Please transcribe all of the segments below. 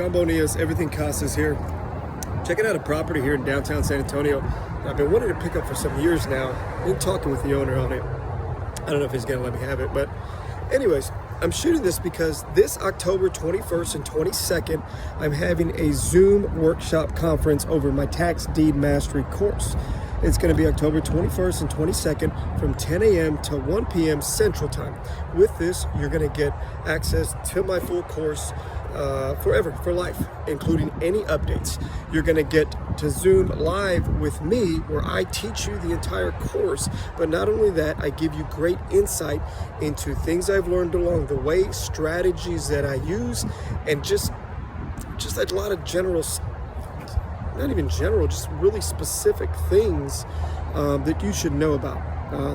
John Bonilla's Everything Casas here. Checking out a property here in downtown San Antonio. I've been wanting to pick up for some years now. Been talking with the owner on it. I don't know if he's gonna let me have it, but anyways, I'm shooting this because this October 21st and 22nd, I'm having a Zoom workshop conference over my tax deed mastery course. It's going to be October 21st and 22nd from 10 a.m. to 1 p.m. Central Time. With this, you're going to get access to my full course forever, for life, including any updates. You're going to get to Zoom live with me where I teach you the entire course. But not only that, I give you great insight into things I've learned along the way, strategies that I use, and just a lot of general, not even general, just really specific things that you should know about,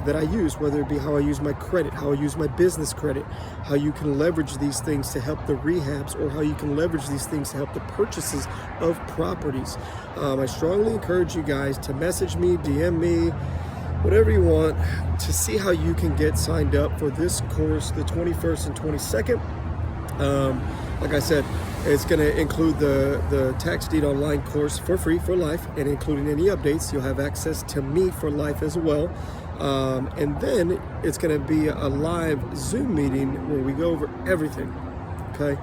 that I use, whether it be how I use my credit, how I use my business credit, how you can leverage these things to help the rehabs, or how you can leverage these things to help the purchases of properties. I strongly encourage you guys to message me, DM me, whatever you want, to see how you can get signed up for this course, the 21st and 22nd. Like I said, it's going to include the tax deed online course for free for life, and including any updates. You'll have access to me for life as well. And then it's going to be a live Zoom meeting where we go over everything. Okay.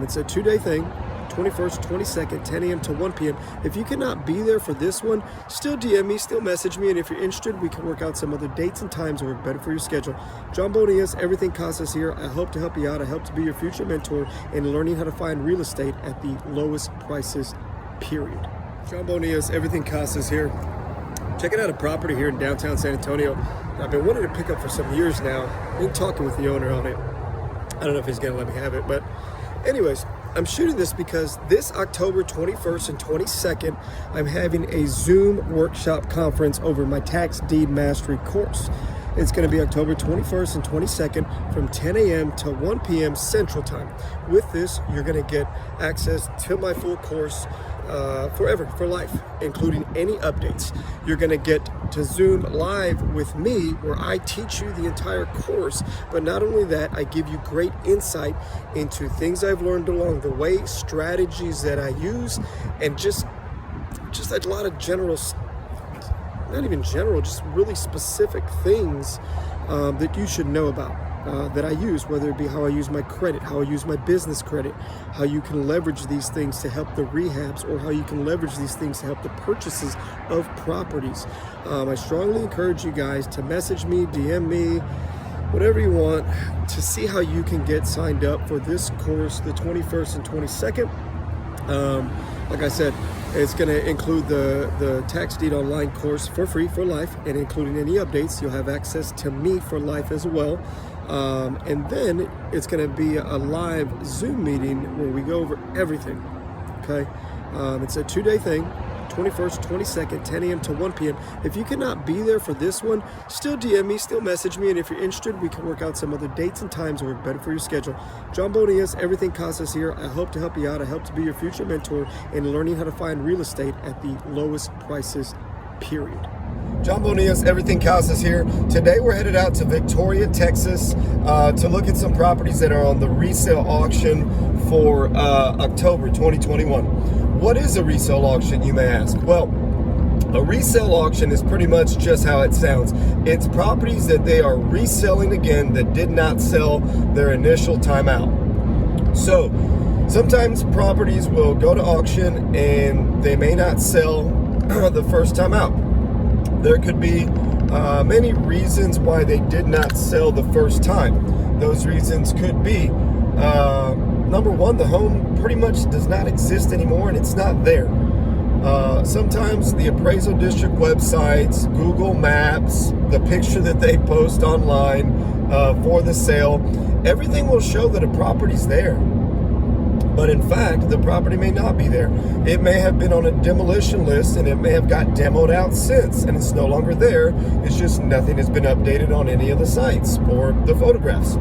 It's a 2-day thing. 21st, 22nd, 10 a.m. to 1 p.m. If you cannot be there for this one, still DM me, still message me, and if you're interested, we can work out some other dates and times that work better for your schedule. John Bonilla's Everything Casas here. I hope to help you out. I hope to be your future mentor in learning how to find real estate at the lowest prices, period. John Bonilla's Everything Casas here. Checking out a property here in downtown San Antonio. I've been wanting to pick up for some years now. Been talking with the owner on it. I don't know if he's gonna let me have it, but anyways, I'm shooting this because this October 21st and 22nd, I'm having a Zoom workshop conference over my tax deed mastery course. It's going to be October 21st and 22nd from 10 a.m. to 1 p.m. Central Time. With this, you're going to get access to my full course forever, for life, including any updates. You're going to get to Zoom live with me where I teach you the entire course. But not only that, I give you great insight into things I've learned along the way, strategies that I use, and just a lot of general, not even general, just really specific things that you should know about, that I use, whether it be how I use my credit, how I use my business credit, how you can leverage these things to help the rehabs, or how you can leverage these things to help the purchases of properties. I strongly encourage you guys to message me, DM me, whatever you want, to see how you can get signed up for this course, the 21st and 22nd. Like I said, it's going to include the tax deed online course for free for life, and including any updates. You'll have access to me for life as well. And then it's going to be a live Zoom meeting where we go over everything. Okay. It's a 2-day thing. 21st, 22nd, 10 a.m. to 1 p.m. If you cannot be there for this one, still DM me, still message me, and if you're interested, we can work out some other dates and times that work better for your schedule. John Bonilla's Everything Casas here. I hope to help you out. I hope to be your future mentor in learning how to find real estate at the lowest prices, period. John Bonilla's Everything Casas here. Today we're headed out to Victoria, Texas to look at some properties that are on the resale auction for October 2021. What is a resale auction, you may ask? Well, a resale auction is pretty much just how it sounds. It's properties that they are reselling again that did not sell their initial time out. So sometimes properties will go to auction and they may not sell the first time out. There could be many reasons why they did not sell the first time. Those reasons could be, number one, the home pretty much does not exist anymore and it's not there. Sometimes the appraisal district websites, Google Maps, the picture that they post online for the sale, everything will show that a property's there. But in fact, the property may not be there. It may have been on a demolition list and it may have got demoed out since and it's no longer there. It's just nothing has been updated on any of the sites or the photographs.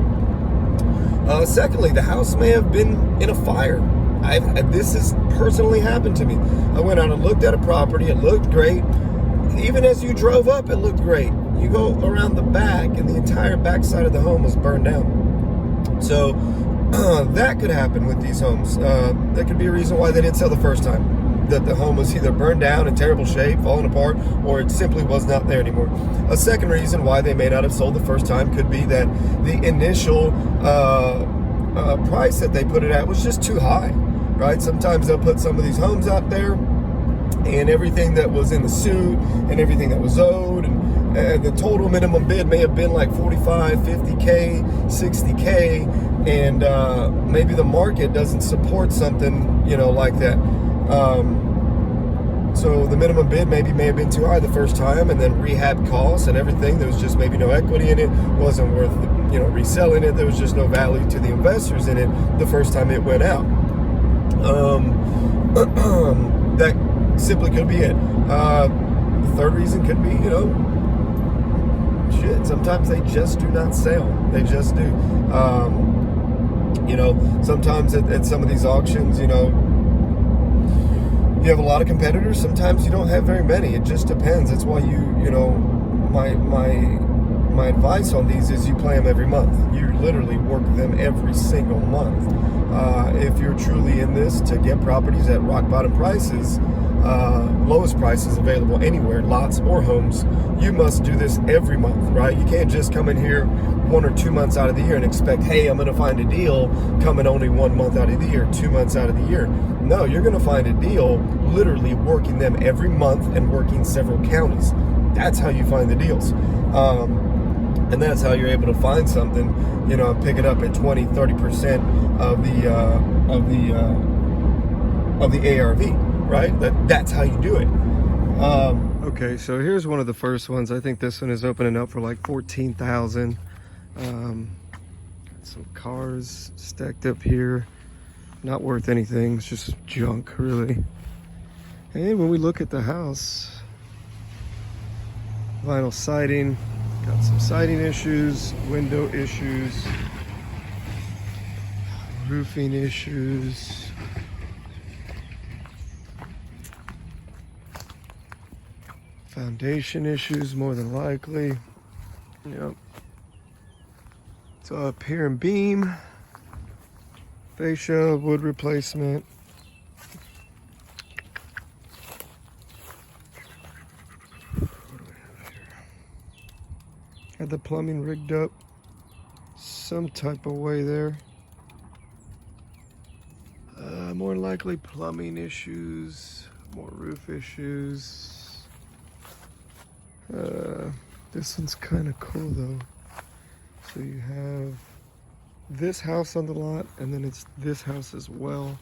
Secondly, the house may have been in a fire. This has personally happened to me. I went out and looked at a property. It looked great. Even as you drove up, it looked great. You go around the back and the entire back side of the home was burned down. So that could happen with these homes. That could be a reason why they didn't sell the first time. That the home was either burned down, in terrible shape, falling apart, or it simply was not there anymore. A second reason why they may not have sold the first time could be that the initial price that they put it at was just too high, right? Sometimes they'll put some of these homes out there, and everything that was in the suit and everything that was owed, and the total minimum bid may have been like 45, 50K, 60K, and maybe the market doesn't support something, you know, like that. So the minimum bid may have been too high the first time, and then rehab costs and everything, there was just maybe no equity in it, wasn't worth, you know, reselling it. There was just no value to the investors in it the first time it went out. That simply could be it. The third reason could be, you know, shit, sometimes they just do not sell. They just do. You know, sometimes at some of these auctions, you know, you have a lot of competitors. Sometimes you don't have very many. It just depends. That's why you know, my advice on these is you play them every month. You literally work them every single month. If you're truly in this to get properties at rock bottom prices, lowest prices available anywhere, lots or homes, you must do this every month, right? You can't just come in here 1 or 2 months out of the year and expect, hey, I'm going to find a deal coming only 1 month out of the year, 2 months out of the year. No, you're going to find a deal literally working them every month and working several counties. That's how you find the deals. And that's how you're able to find something, you know, and pick it up at 20, 30% of the ARV, right? That's how you do it. Okay, so here's one of the first ones. I think this one is opening up for like 14,000. Some cars stacked up here, not worth anything. It's just junk, really. And when we look at the house, vinyl siding, got some siding issues, window issues, roofing issues. Foundation issues, more than likely. Yep. So up here in beam, fascia, wood replacement. What do we have here? Had the plumbing rigged up some type of way there. More than likely plumbing issues, more roof issues. This one's kind of cool though. So you have this house on the lot, and then it's this house as well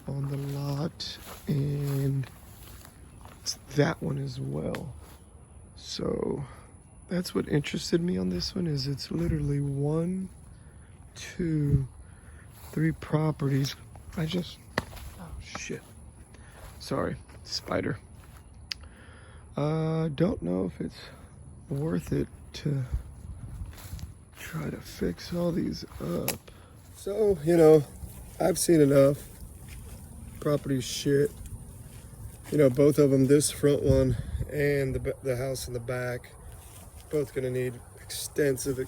on the lot, and it's that one as well. So that's what interested me on this one, is it's literally 1, 2, 3 properties. Oh shit. Sorry, spider. Don't know if it's worth it to try to fix all these up. So, you know, I've seen enough. Property shit. You know, both of them, this front one and the house in the back, both gonna need extensive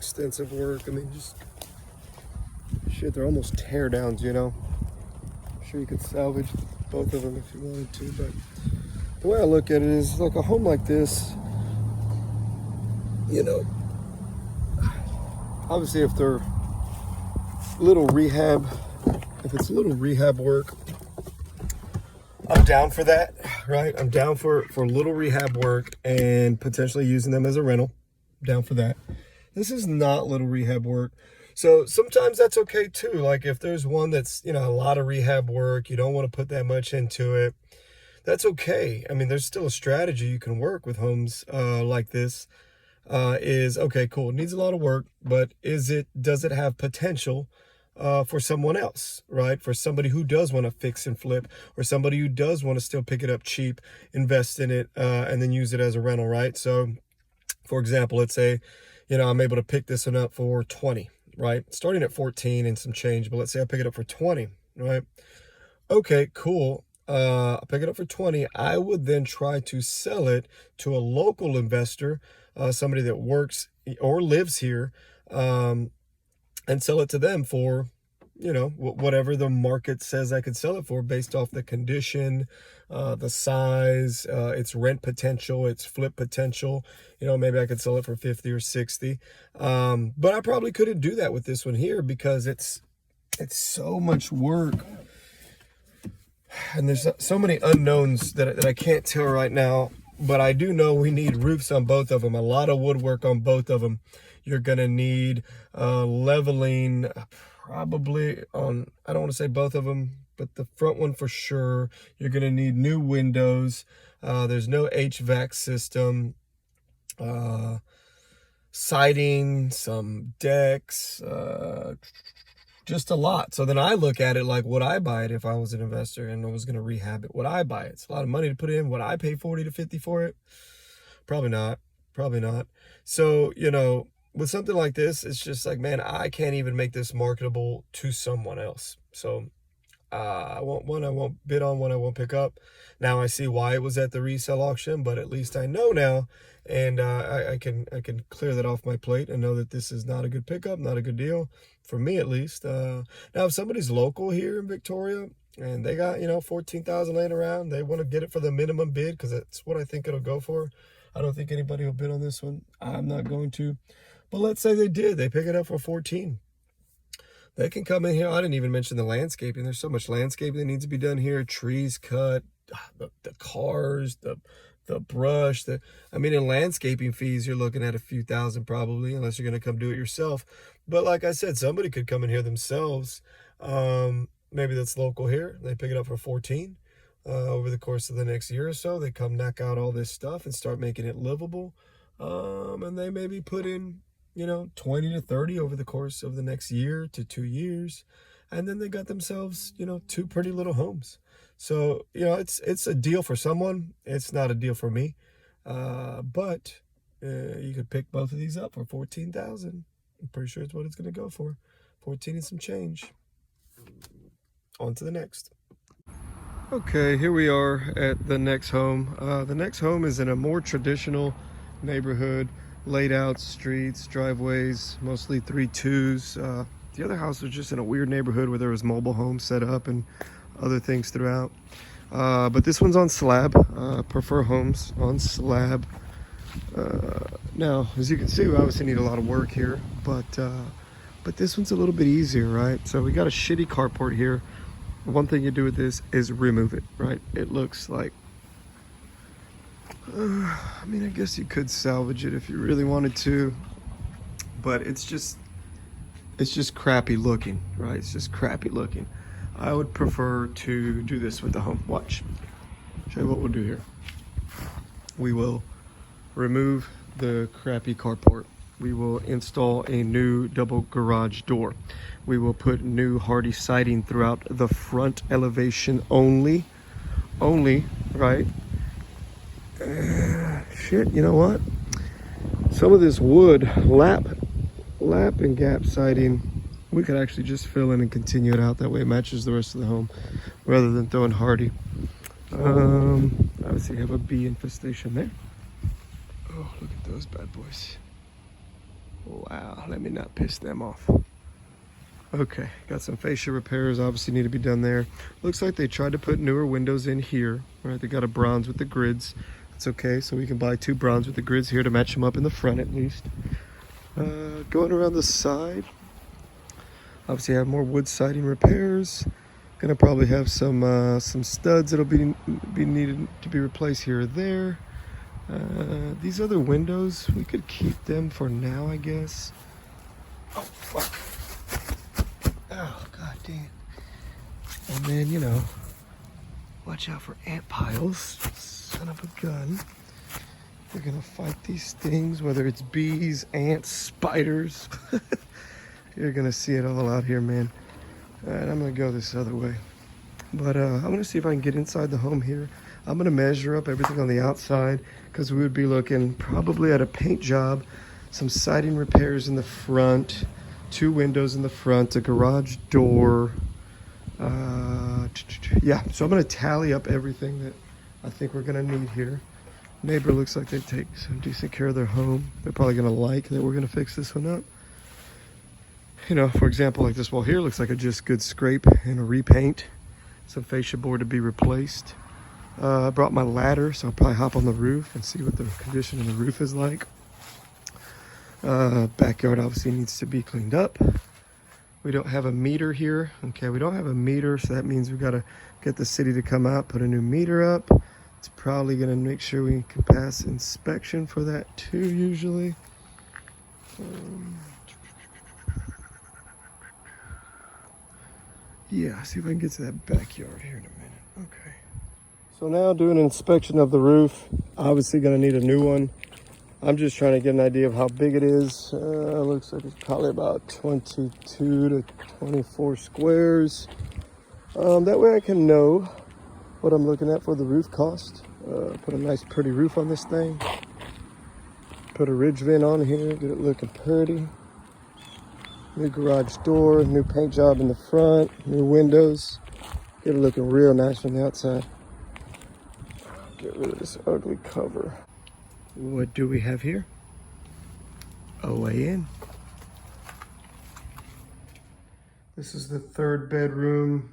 work. I mean, just shit, they're almost tear downs, you know. I'm sure you could salvage both of them if you wanted to, but the way I look at it is, like, a home like this, you know, obviously if they're little rehab, if it's a little rehab work, I'm down for that, right? I'm down for little rehab work and potentially using them as a rental. Down for that. This is not little rehab work. So sometimes that's okay too. Like if there's one that's, you know, a lot of rehab work, you don't want to put that much into it, that's okay. I mean, there's still a strategy you can work with homes like this. Is okay, cool. It needs a lot of work, but does it have potential for someone else, right? For somebody who does want to fix and flip, or somebody who does want to still pick it up cheap, invest in it, and then use it as a rental, right? So, for example, let's say, you know, I'm able to pick this one up for 20, right? Starting at 14 and some change, but let's say I pick it up for 20, right? Okay, cool. I'll pick it up for 20. I would then try to sell it to a local investor, somebody that works or lives here, and sell it to them for you know, whatever the market says I could sell it for based off the condition, the size, its rent potential, its flip potential. You know, maybe I could sell it for 50 or 60. But I probably couldn't do that with this one here because it's so much work. And there's so many unknowns that I can't tell right now. But I do know we need roofs on both of them, a lot of woodwork on both of them. You're going to need leveling probably on, I don't want to say both of them, but the front one for sure. You're going to need new windows. There's no HVAC system. Siding, some decks, just a lot. So then I look at it like, would I buy it if I was an investor and I was going to rehab it? Would I buy it? It's a lot of money to put in. Would I pay 40 to 50 for it? Probably not. Probably not. So, you know, with something like this, it's just like, man, I can't even make this marketable to someone else. So I want one I won't bid on, one I won't pick up. Now I see why it was at the resale auction, but at least I know now, and I can clear that off my plate and know that this is not a good pickup, not a good deal for me at least. Now if somebody's local here in Victoria and they got, you know, 14,000 laying around, they want to get it for the minimum bid because that's what I think it'll go for. I don't think anybody will bid on this one. I'm not going to. But let's say they did. They pick it up for 14. They can come in here. I didn't even mention the landscaping. There's so much landscaping that needs to be done here. Trees cut, the cars, the brush. I mean, in landscaping fees, you're looking at a few thousand probably, unless you're going to come do it yourself. But like I said, somebody could come in here themselves. Maybe that's local here. They pick it up for 14. Over the course of the next year or so, they come knock out all this stuff and start making it livable. And they maybe put in, you know, 20 to 30 over the course of the next year to 2 years. And then they got themselves, you know, 2 pretty little homes. So, you know, it's a deal for someone. It's not a deal for me. But you could pick both of these up for 14,000. I'm pretty sure it's what it's going to go for. 14 and some change. On to the next. Okay, here we are at the next home. The next home is in a more traditional neighborhood, laid out streets, driveways, mostly 3-2s. The other house was just in a weird neighborhood where there was mobile homes set up and other things throughout. But this one's on slab. Prefer homes on slab. Now, as you can see, we obviously need a lot of work here, but this one's a little bit easier, right? So we got a shitty carport here. One thing you do with this is remove it, right? It looks like, I mean, I guess you could salvage it if you really wanted to, but it's just crappy looking, right? It's just crappy looking. I would prefer to do this with the home. Watch. Show you what we'll do here. We will remove the crappy carport. We will install a new double garage door. We will put new hardy siding throughout the front elevation only, right? Shit, you know what? Some of this wood lap and gap siding, we could actually just fill in and continue it out. That way it matches the rest of the home rather than throwing hardy. Obviously have a bee infestation there. Oh, look at those bad boys. Wow, let me not piss them off. Okay, got some fascia repairs obviously need to be done there. Looks like they tried to put newer windows in here, right? They got a bronze with the grids. It's okay, so we can buy 2 bronze with the grids here to match them up in the front at least. Going around the side, obviously have more wood siding repairs. Gonna probably have some studs that'll be needed to be replaced here or there. These other windows, we could keep them for now, I guess. Oh, fuck. Oh, god damn. And then, you know, watch out for ant piles. Son of a gun. They're gonna fight these things, whether it's bees, ants, spiders. You're gonna see it all out here, man. Alright, I'm gonna go this other way. But I'm gonna see if I can get inside the home here. I'm gonna measure up everything on the outside because we would be looking probably at a paint job, some siding repairs in the front, 2 windows in the front, a garage door. Yeah, so I'm gonna tally up everything that I think we're gonna need here. Neighbor looks like they take some decent care of their home. They're probably gonna like that we're gonna fix this one up. You know, for example, like this wall here looks like a just good scrape and a repaint. Some fascia board to be replaced. I brought my ladder, so I'll probably hop on the roof and see what the condition of the roof is like. Backyard obviously needs to be cleaned up. We don't have a meter here. Okay, we don't have a meter, so that means we gotta get the city to come out, put a new meter up. It's probably gonna make sure we can pass inspection for that too, usually. Yeah, see if I can get to that backyard here in a minute. Okay. So now doing an inspection of the roof. Obviously gonna need a new one. I'm just trying to get an idea of how big it is. Looks like it's probably about 22 to 24 squares. That way I can know what I'm looking at for the roof cost. Put a nice pretty roof on this thing. Put a ridge vent on here, get it looking pretty. New garage door, new paint job in the front, new windows. Get it looking real nice from the outside. Get rid of this ugly cover. What do we have here? OAN. This is the 3rd bedroom.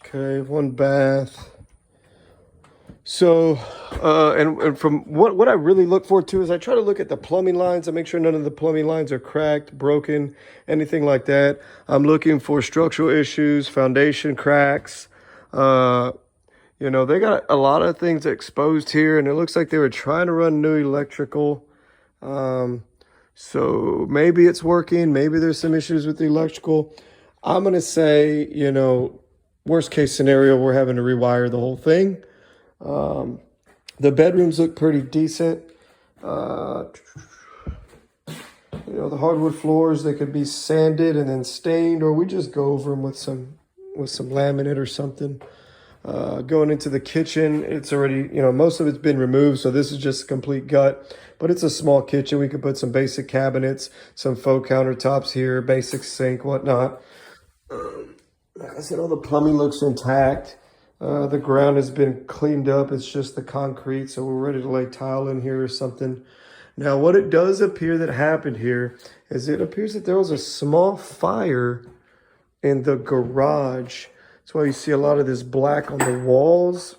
Okay, 1 bath. So, and from what I really look for too is I try to look at the plumbing lines. I make sure none of the plumbing lines are cracked, broken, anything like that. I'm looking for structural issues, foundation cracks. You know, they got a lot of things exposed here, and it looks like they were trying to run new electrical. So maybe it's working. Maybe there's some issues with the electrical. I'm going to say, you know, worst case scenario, we're having to rewire the whole thing. The bedrooms look pretty decent. You know, the hardwood floors, they could be sanded and then stained, or we just go over them with some laminate or something. Going into the kitchen, it's already, you know, most of it's been removed, so this is just a complete gut. But it's a small kitchen. We could put some basic cabinets, some faux countertops here, basic sink, whatnot. Like I said, all the plumbing looks intact. The ground has been cleaned up. It's just the concrete, so we're ready to lay tile in here or something. Now, what it does appear that happened here is it appears that there was a small fire in the garage. That's why you see a lot of this black on the walls.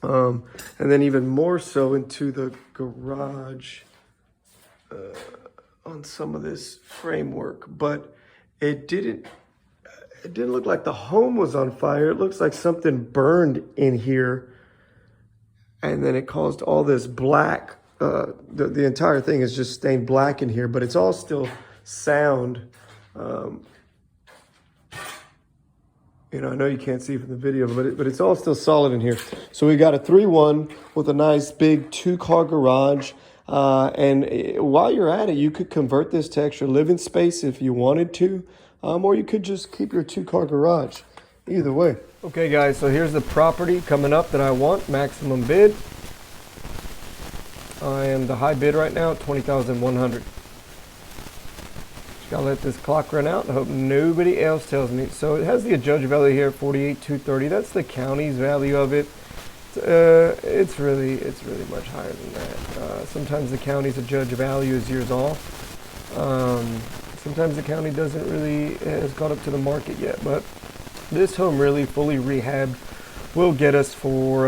And then even more so into the garage on some of this framework. But it didn't look like the home was on fire. It looks like something burned in here. And then it caused all this black. The entire thing is just stained black in here, but it's all still sound. You know, I know you can't see from the video, but it's all still solid in here. So we got a 3-1 with a nice big 2-car garage. And while you're at it, you could convert this to extra living space if you wanted to. Or you could just keep your 2-car garage. Either way. Okay, guys, so here's the property coming up that I want. Maximum bid. I am the high bid right now at $20,100. Gotta let this clock run out and hope nobody else tells me. So it has the adjudged value here, $48,230. That's the county's value of it. It's really much higher than that. Sometimes the county's adjudged value is years off. Sometimes the county doesn't really has got up to the market yet. But this home really fully rehabbed will get us for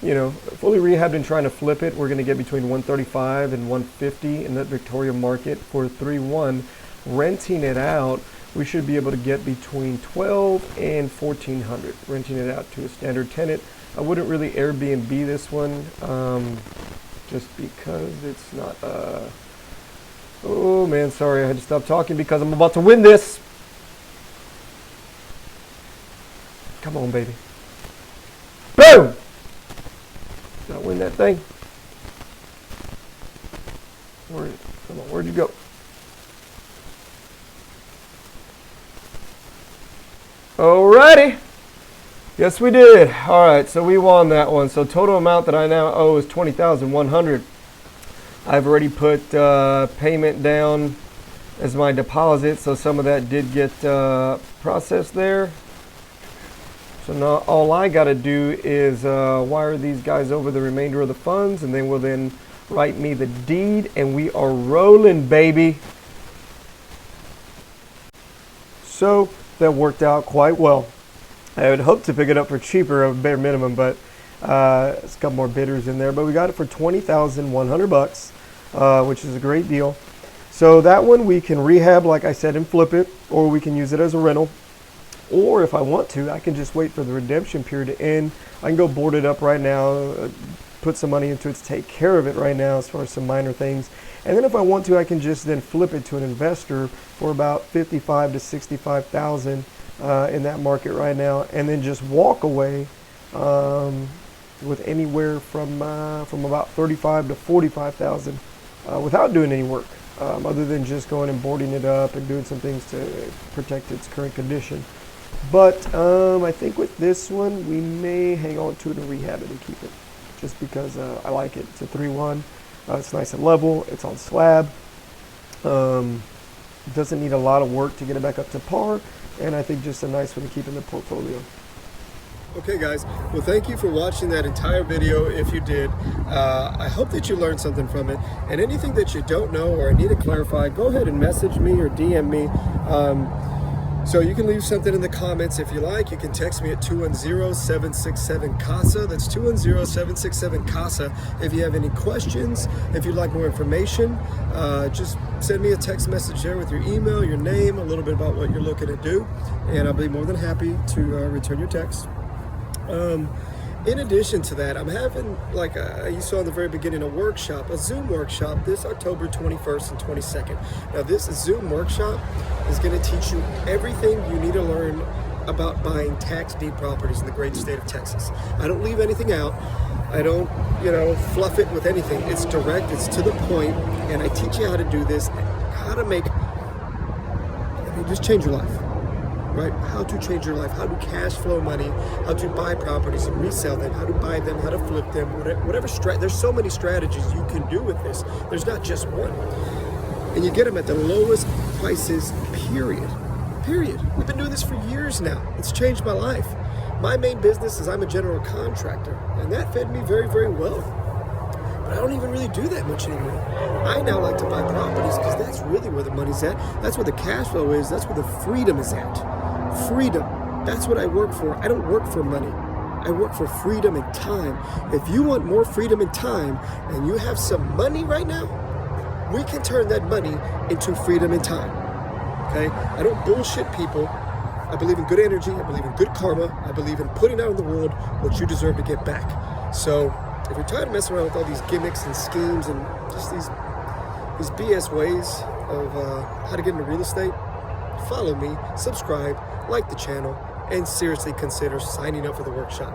fully rehabbed and trying to flip it. We're going to get between $135 and $150 in that Victoria market for 3-1. Renting it out, we should be able to get between $1,200 and $1,400. Renting it out to a standard tenant. I wouldn't really Airbnb this one, just because it's not. Oh man, sorry, I had to stop talking because I'm about to win this. Come on, baby. Boom! Did I win that thing? Come on, where'd you go? Alrighty. Yes, we did. All right, so we won that one. So total amount that I now owe is $20,100. I've already put payment down as my deposit, so some of that did get processed there. So now all I got to do is wire these guys over the remainder of the funds, and then we'll write me the deed, and we are rolling, baby. So that worked out quite well. I would hope to pick it up for cheaper, a bare minimum, but it's got more bidders in there. But we got it for $20,100, which is a great deal. So that one we can rehab, like I said, and flip it, or we can use it as a rental. Or if I want to, I can just wait for the redemption period to end. I can go board it up right now, put some money into it to take care of it right now as far as some minor things. And then if I want to, I can just then flip it to an investor for about $55,000 to $65,000 in that market right now, and then just walk away with anywhere from about $35,000 to $45,000 without doing any work, other than just going and boarding it up and doing some things to protect its current condition. But I think with this one, we may hang on to it and rehab it and keep it, just because I like it. It's a 3-1. It's nice and level. It's on slab. Doesn't need a lot of work to get it back up to par, and I think just a nice one to keep in the portfolio. Okay guys, well thank you for watching that entire video. If you did, I hope that you learned something from it, and anything that you don't know or need to clarify, go ahead and message me or DM me. So you can leave something in the comments if you like. You can text me at 210-767-CASA. That's 210-767-CASA. If you have any questions, if you'd like more information, just send me a text message there with your email, your name, a little bit about what you're looking to do, and I'll be more than happy to return your text. In addition to that, I'm having, like you saw in the very beginning, a workshop, a Zoom workshop this October 21st and 22nd. Now this Zoom workshop is going to teach you everything you need to learn about buying tax deed properties in the great state of Texas. I don't leave anything out. I don't, fluff it with anything. It's direct, it's to the point, and I teach you how to do this, how to just change your life. Right? How to change your life, how to cash flow money, how to buy properties and resell them, how to buy them, how to flip them, whatever there's so many strategies you can do with this. There's not just one. And you get them at the lowest prices, period. We've been doing this for years now. It's changed my life. My main business is I'm a general contractor, and that fed me very, very well. But I don't even really do that much anymore. I now like to buy properties because that's really where the money's at. That's where the cash flow is. That's where the freedom is at. Freedom. That's what I work for. I don't work for money. I work for freedom and time. If you want more freedom and time, and you have some money right now, we can turn that money into freedom and time. Okay? I don't bullshit people. I believe in good energy. I believe in good karma. I believe in putting out in the world what you deserve to get back. So if you're tired of messing around with all these gimmicks and schemes and just these BS ways of how to get into real estate, follow me, subscribe, like the channel, and seriously consider signing up for the workshop.